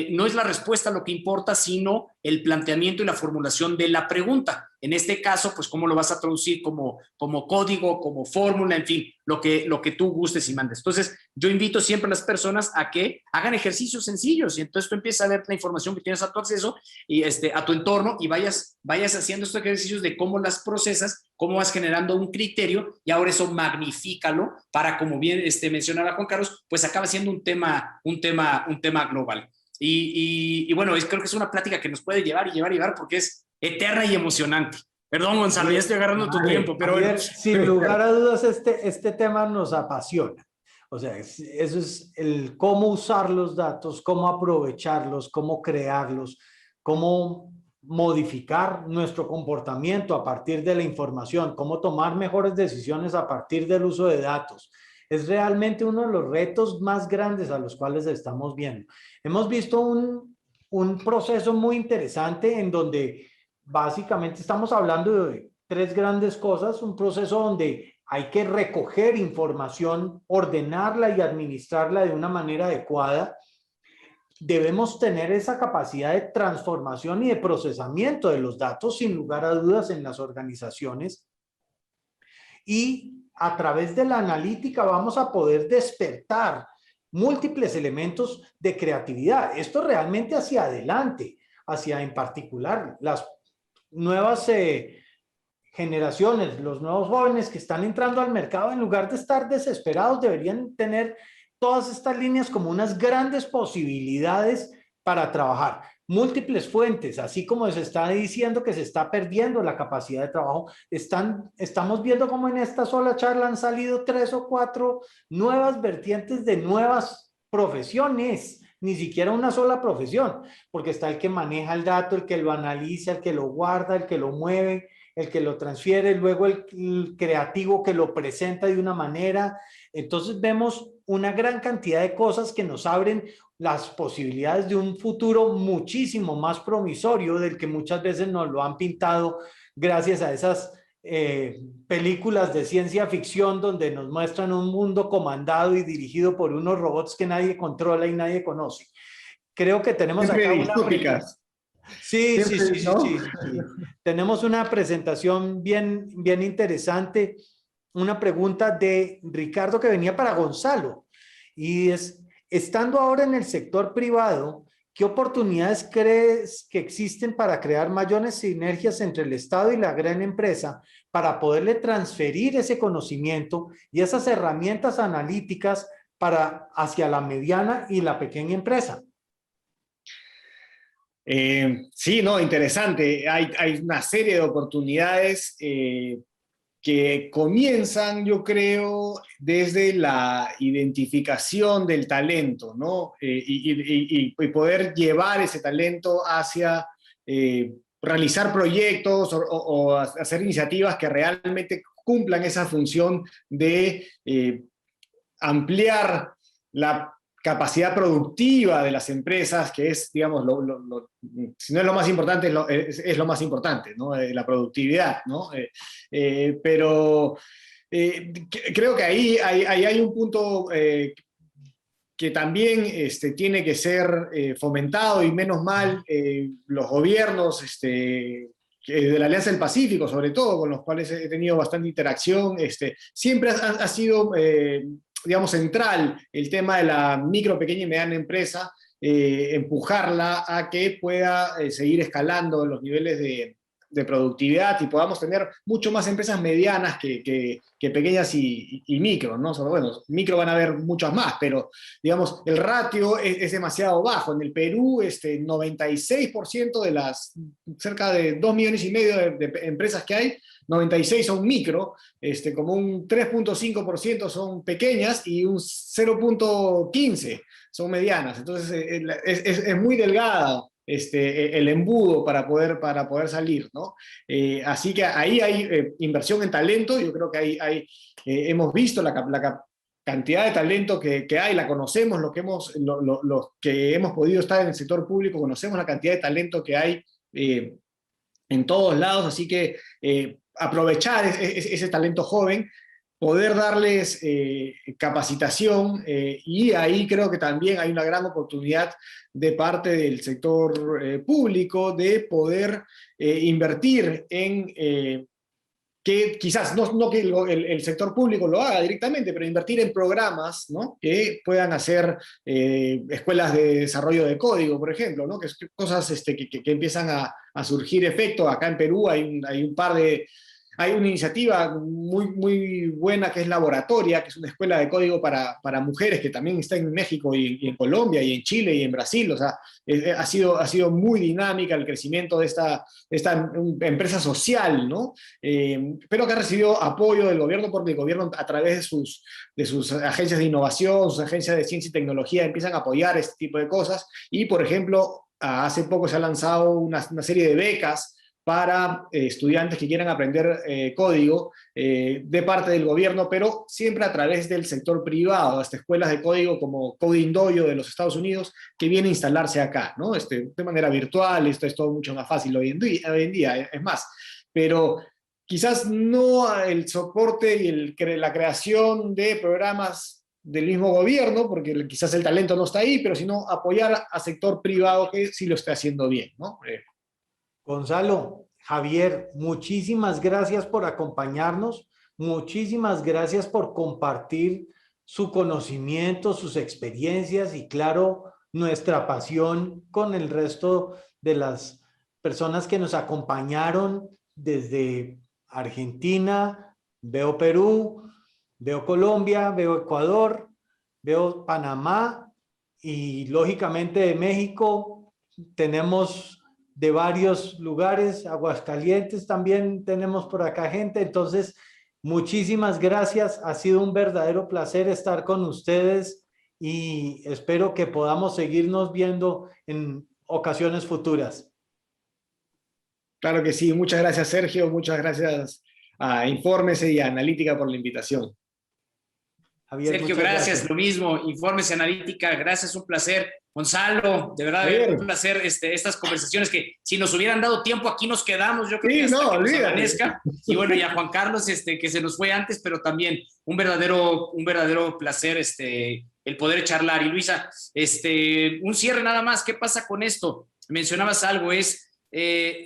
no es la respuesta lo que importa, sino el planteamiento y la formulación de la pregunta. En este caso, pues cómo lo vas a traducir como código, como fórmula, en fin, lo que tú gustes y mandes. Entonces, yo invito siempre a las personas a que hagan ejercicios sencillos, y entonces tú empiezas a ver la información que tienes a tu acceso y a tu entorno, y vayas haciendo estos ejercicios de cómo las procesas, cómo vas generando un criterio, y ahora eso magnifícalo para, como bien mencionaba Juan Carlos, pues acaba siendo un tema global. Y bueno, creo que es una plática que nos puede llevar porque es eterna y emocionante. Perdón, Gonzalo, ya estoy agarrando tu tiempo, pero Javier, bueno. sin lugar a dudas, este tema nos apasiona. O sea, eso es el cómo usar los datos, cómo aprovecharlos, cómo crearlos, cómo modificar nuestro comportamiento a partir de la información, cómo tomar mejores decisiones a partir del uso de datos. Es realmente uno de los retos más grandes a los cuales estamos viendo. Hemos visto un proceso muy interesante en donde básicamente estamos hablando de tres grandes cosas. Un proceso donde hay que recoger información, ordenarla y administrarla de una manera adecuada. Debemos tener esa capacidad de transformación y de procesamiento de los datos, sin lugar a dudas, en las organizaciones. Y a través de la analítica vamos a poder despertar múltiples elementos de creatividad. Esto realmente hacia adelante, hacia en particular las nuevas generaciones, los nuevos jóvenes que están entrando al mercado, en lugar de estar desesperados, deberían tener todas estas líneas como unas grandes posibilidades para trabajar. Múltiples fuentes, así como se está diciendo que se está perdiendo la capacidad de trabajo, estamos viendo como en esta sola charla han salido 3 o 4 nuevas vertientes de nuevas profesiones, ni siquiera una sola profesión, porque está el que maneja el dato, el que lo analiza, el que lo guarda, el que lo mueve, el que lo transfiere, luego el creativo que lo presenta de una manera. Entonces vemos una gran cantidad de cosas que nos abren las posibilidades de un futuro muchísimo más promisorio del que muchas veces nos lo han pintado gracias a esas películas de ciencia ficción donde nos muestran un mundo comandado y dirigido por unos robots que nadie controla y nadie conoce. Creo que tenemos acá una... Sí. Tenemos una presentación bien interesante, una pregunta de Ricardo que venía para Gonzalo, y es: estando ahora en el sector privado, ¿qué oportunidades crees que existen para crear mayores sinergias entre el Estado y la gran empresa para poderle transferir ese conocimiento y esas herramientas analíticas hacia la mediana y la pequeña empresa? Sí, no, interesante. Hay una serie de oportunidades que comienzan, yo creo, desde la identificación del talento, ¿no? Y poder llevar ese talento hacia realizar proyectos o hacer iniciativas que realmente cumplan esa función de ampliar la capacidad productiva de las empresas, que es, digamos, si no es lo más importante, es lo más importante, ¿no? La productividad, ¿no? Pero creo que ahí hay un punto que también tiene que ser fomentado, y menos mal los gobiernos de la Alianza del Pacífico, sobre todo, con los cuales he tenido bastante interacción, siempre ha sido, digamos, central el tema de la micro, pequeña y mediana empresa, empujarla a que pueda seguir escalando los niveles de productividad y podamos tener mucho más empresas medianas que pequeñas y micro, ¿no? Bueno, micro van a haber muchas más, pero digamos, el ratio es demasiado bajo. En el Perú, 96% de las cerca de 2,5 millones de empresas que hay, 96 son micro, como un 3,5% son pequeñas y un 0,15% son medianas. Entonces, es muy delgado el embudo para poder salir, ¿no? Así que ahí hay inversión en talento. Yo creo que hemos visto la cantidad de talento que hay, la conocemos, los que hemos podido estar en el sector público, conocemos la cantidad de talento que hay en todos lados, así que aprovechar ese talento joven, poder darles capacitación, y ahí creo que también hay una gran oportunidad de parte del sector público de poder invertir en, que quizás no que el sector público lo haga directamente, pero invertir en programas, ¿no? Que puedan hacer escuelas de desarrollo de código, por ejemplo, ¿no? Que cosas que empiezan a surgir efecto. Acá en Perú hay una iniciativa muy, muy buena que es Laboratoria, que es una escuela de código para mujeres, que también está en México y en Colombia y en Chile y en Brasil. O sea, ha sido muy dinámica el crecimiento de esta empresa social, ¿no? Pero que ha recibido apoyo del gobierno, porque el gobierno, a través de sus agencias de innovación, sus agencias de ciencia y tecnología, empiezan a apoyar este tipo de cosas. Y, por ejemplo, hace poco se ha lanzado una serie de becas para estudiantes que quieran aprender código de parte del gobierno, pero siempre a través del sector privado, hasta escuelas de código como Coding Dojo de los Estados Unidos, que viene a instalarse acá, ¿no? De manera virtual. Esto es todo mucho más fácil hoy en día, es más. Pero quizás no el soporte y la creación de programas del mismo gobierno, porque quizás el talento no está ahí, pero sino apoyar al sector privado que sí lo está haciendo bien, ¿no? Gonzalo, Javier, muchísimas gracias por acompañarnos, muchísimas gracias por compartir su conocimiento, sus experiencias y, claro, nuestra pasión con el resto de las personas que nos acompañaron desde Argentina. Veo Perú, veo Colombia, veo Ecuador, veo Panamá y, lógicamente, de México. Tenemos de varios lugares, Aguascalientes también tenemos por acá gente. Entonces, muchísimas gracias. Ha sido un verdadero placer estar con ustedes y espero que podamos seguirnos viendo en ocasiones futuras. Claro que sí. Muchas gracias, Sergio. Muchas gracias a Infórmese y a Analítica por la invitación. Javier, Sergio, gracias. Lo mismo. Infórmese, Analítica. Gracias, un placer. Gonzalo, de verdad, un placer estas conversaciones que si nos hubieran dado tiempo aquí nos quedamos, yo creo que hasta que nos amanezca. Y bueno, y a Juan Carlos, que se nos fue antes, pero también un verdadero placer el poder charlar. Y Luisa, un cierre nada más. ¿Qué pasa con esto? Mencionabas algo,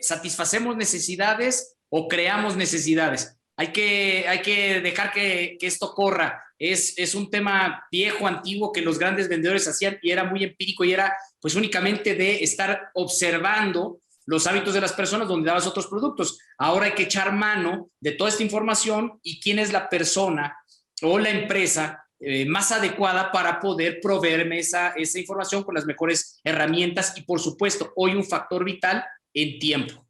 ¿satisfacemos necesidades o creamos necesidades? Hay que dejar que esto corra. Es un tema viejo, antiguo, que los grandes vendedores hacían y era muy empírico y era pues únicamente de estar observando los hábitos de las personas donde dabas otros productos. Ahora hay que echar mano de toda esta información y quién es la persona o la empresa más adecuada para poder proveerme esa información con las mejores herramientas y, por supuesto, hoy un factor vital en tiempo.